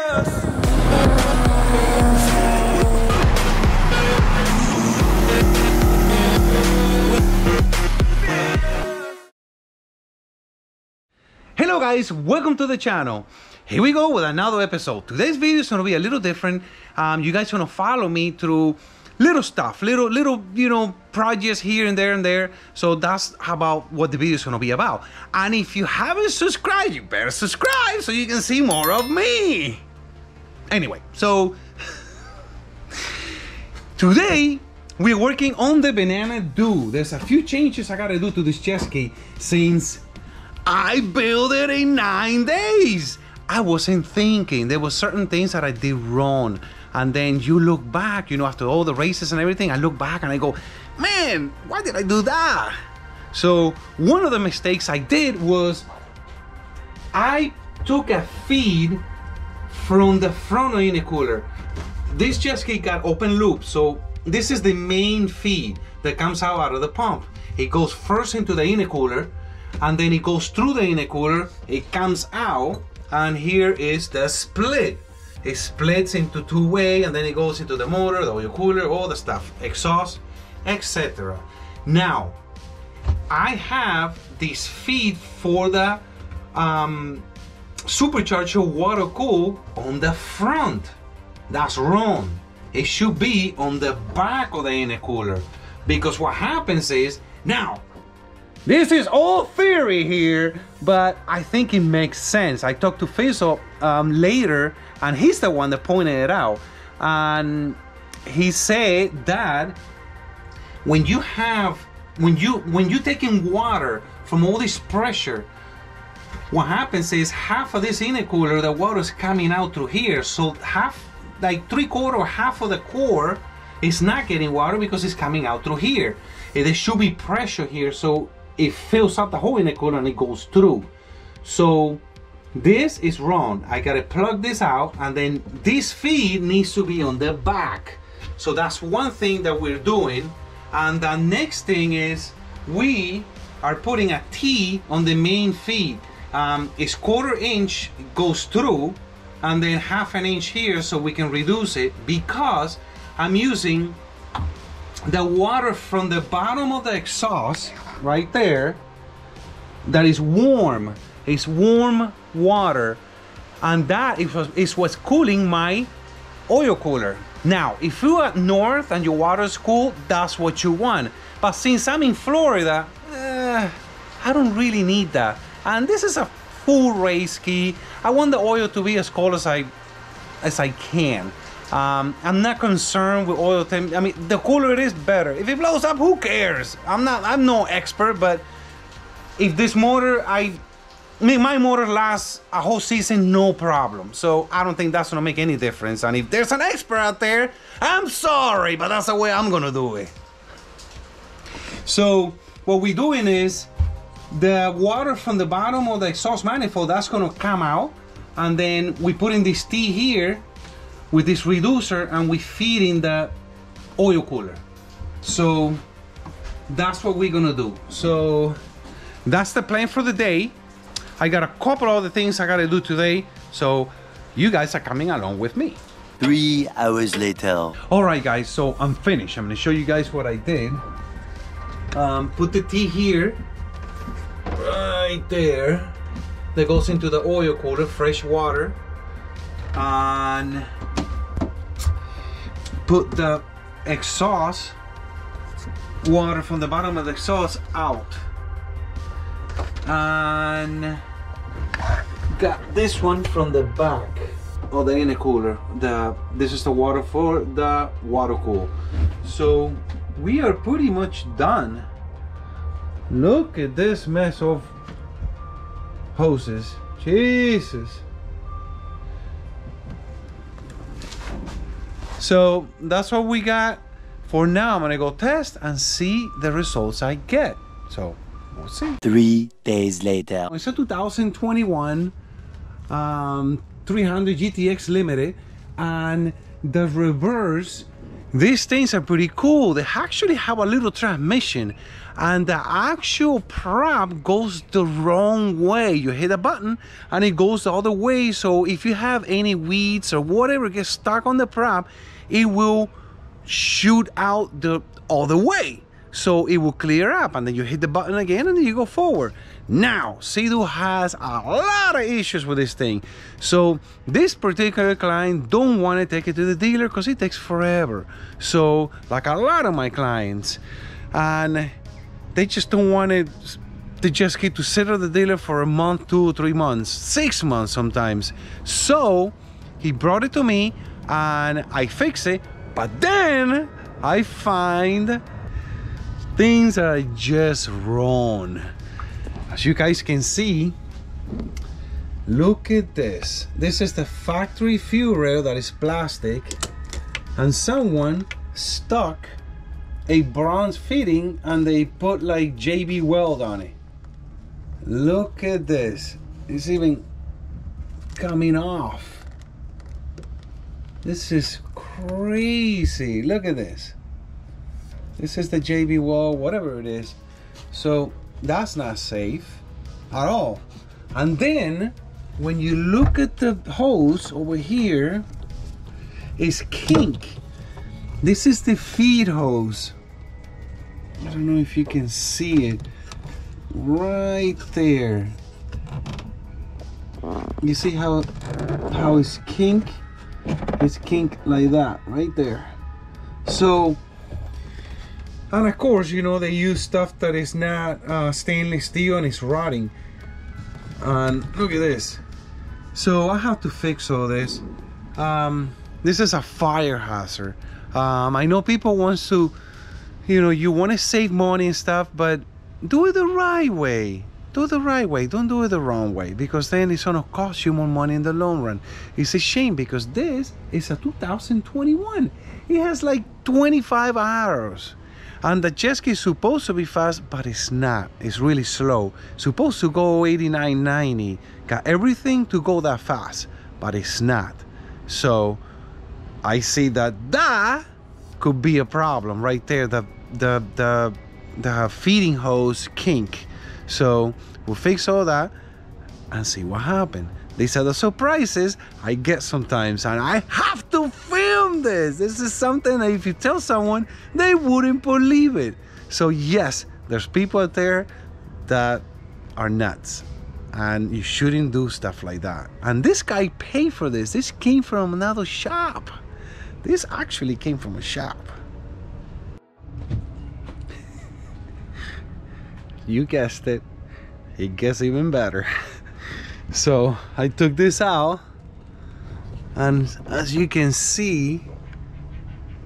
Hello guys, welcome to the channel. Here we go with another episode. Today's video is going to be a little different. You guys want to follow me through little stuff, little you know, projects here and there. So that's about what the video is going to be about. And if you haven't subscribed, you better subscribe so you can see more of me. Anyway, so today we're working on the banana do. There's a few changes I gotta do to this Jetski since I built it in 9 days. I wasn't thinking. There were certain things that I did wrong. And then you look back, you know, after all the races and everything, I look back and I go, man, why did I do that? So one of the mistakes I did was I took a feed from the front of the intercooler. This Jetski got open loop. So this is the main feed that comes out of the pump. It goes first into the intercooler, and then it goes through the intercooler, it comes out, and here is the split. It splits into two-way, and then it goes into the motor, the oil cooler, all the stuff, exhaust, etc. Now, I have this feed for the supercharger water cool on the front. That's wrong. It should be on the back of the intercooler, because what happens is, now, this is all theory here, but I think it makes sense. I talked to Faisal later, and he's the one that pointed it out. And he said that when you're taking water from all this pressure, what happens is half of this intercooler, the water is coming out through here. So half, like 3/4 or half of the core is not getting water because it's coming out through here. And there should be pressure here, so it fills up the whole intercooler and it goes through. So this is wrong. I gotta plug this out, and then this feed needs to be on the back. So that's one thing that we're doing. And the next thing is we are putting a T on the main feed. It's 1/4 inch goes through, and then 1/2 inch here, so we can reduce it, because I'm using the water from the bottom of the exhaust right there that is warm. It's warm water, and that is what's cooling my oil cooler. Now, if you're up north and your water is cool, that's what you want. But since I'm in Florida, I don't really need that. And this is a full race ski. I want the oil to be as cold as I can. I'm not concerned with oil temp. I mean, the cooler it is, better. If it blows up, who cares? I'm no expert, but if this motor, my motor lasts a whole season, no problem. So I don't think that's gonna make any difference. And if there's an expert out there, I'm sorry, but that's the way I'm gonna do it. So what we're doing is the water from the bottom of the exhaust manifold, that's gonna come out, and then we put in this T here with this reducer, and we feed in the oil cooler. So that's what we're gonna do. So that's the plan for the day. I got a couple of other things I gotta do today, so you guys are coming along with me. 3 hours later. All right guys, so I'm finished. I'm gonna show you guys what I did. Put the T here, right there, that goes into the oil cooler, fresh water, and put the exhaust water from the bottom of the exhaust out, and got this one from the back of the intercooler. This is the water for the water cool. So we are pretty much done. Look at this mess of hoses. Jesus. So that's what we got for now. I'm gonna go test and see the results I get. So we'll see. 3 days later. It's a 2021 300 GTX Limited, and the reverse These things are pretty cool. They actually have a little transmission, and the actual prop goes the wrong way. You hit a button and it goes the other way. So if you have any weeds or whatever gets stuck on the prop, it will shoot out the other way. So it will clear up, and then you hit the button again and then you go forward. Now, Sea Doo has a lot of issues with this thing. So this particular client don't want to take it to the dealer because it takes forever. So like a lot of my clients, and they just don't want it to just get to sit at the dealer for a month, 2 or 3 months, 6 months sometimes. So he brought it to me and I fix it, but then I find things are just wrong. As you guys can see, look at this. This is the factory fuel rail that is plastic, and someone stuck a bronze fitting and they put like JB Weld on it. Look at this. It's even coming off. This is crazy. Look at this. This is the JB Weld, whatever it is. So that's not safe at all. And then when you look at the hose over here, it's kink. This is the feed hose. I don't know if you can see it right there. You see how it's kink? It's kink like that right there. So, and of course, you know, they use stuff that is not stainless steel and it's rotting. And look at this. So I have to fix all this. This is a fire hazard. I know people want to, you know, you want to save money and stuff, but do it the right way. Do it the right way. Don't do it the wrong way, because then it's gonna cost you more money in the long run. It's a shame because this is a 2021. It has like 25 hours. And the Jetski is supposed to be fast, but it's not. It's really slow. Supposed to go 89, 90. Got everything to go that fast, but it's not. So I see that could be a problem right there. The feeding hose kink. So we'll fix all that and see what happened. These are the surprises I get sometimes, and I have to film this. This is something that if you tell someone, they wouldn't believe it. So yes, there's people out there that are nuts, and you shouldn't do stuff like that. And this guy paid for this. This came from another shop. This actually came from a shop. You guessed it. It gets even better. So I took this out, and as you can see,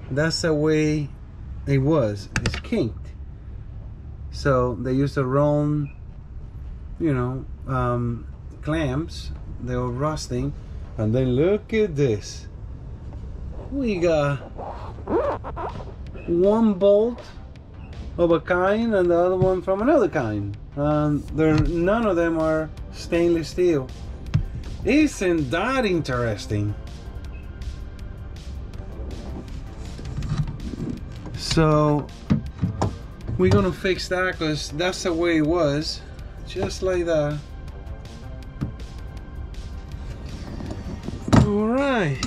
that's the way it was. It's kinked. So they used the wrong, you know, clamps. They were rusting. And then look at this. We got one bolt of a kind and the other one from another kind. None of them are stainless steel. Isn't that interesting? So we're gonna fix that because that's the way it was, just like that. All right.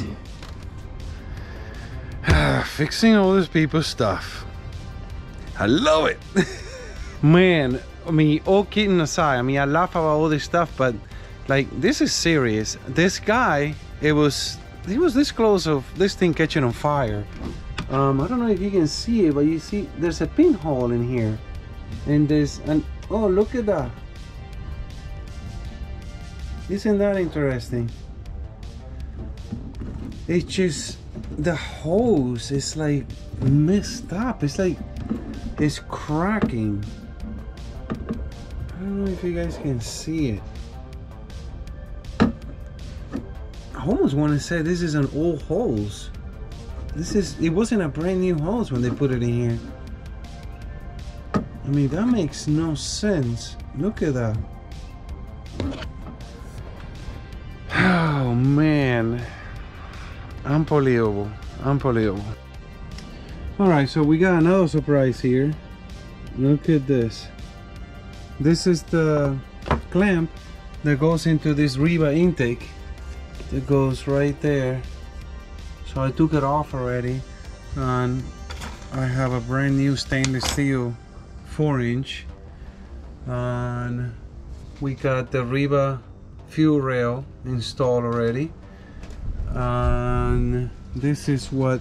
Fixing all these people's stuff. I love it. Man, I mean, all kidding aside, I mean, I laugh about all this stuff, but like, this is serious. This guy, he was this close of this thing catching on fire. I don't know if you can see it, but you see there's a pinhole in here, and oh, look at that. Isn't that interesting? It's just, the hose is like messed up. It's like it's cracking. I don't know if you guys can see it. I almost want to say this is an old hose. It wasn't a brand new hose when they put it in here. I mean, that makes no sense. Look at that. Oh man, unbelievable, unbelievable. Alright, so we got another surprise here. Look at this. This is the clamp that goes into this Reba intake. That goes right there. So I took it off already, and I have a brand new stainless steel 4-inch, and we got the Reba fuel rail installed already, and this is what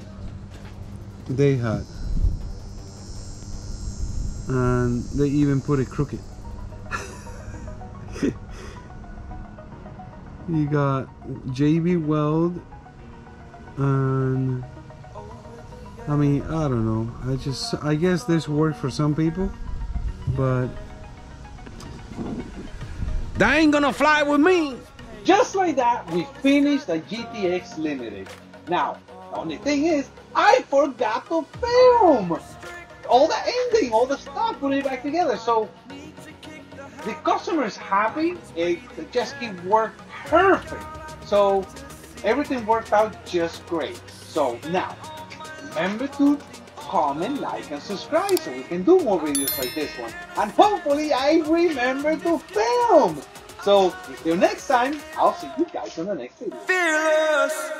they had, and they even put it crooked. You got JB Weld, and I mean, I don't know, I guess this worked for some people, but that ain't gonna fly with me. Just like that, we finished the GTX Limited. Now, the only thing is, I forgot to film all the ending, all the stuff, put it back together. So the customer is happy. The Jetski worked perfect. So everything worked out just great. So now, remember to comment, like, and subscribe so we can do more videos like this one. And hopefully I remember to film. So until next time, I'll see you guys in the next video. Fearless.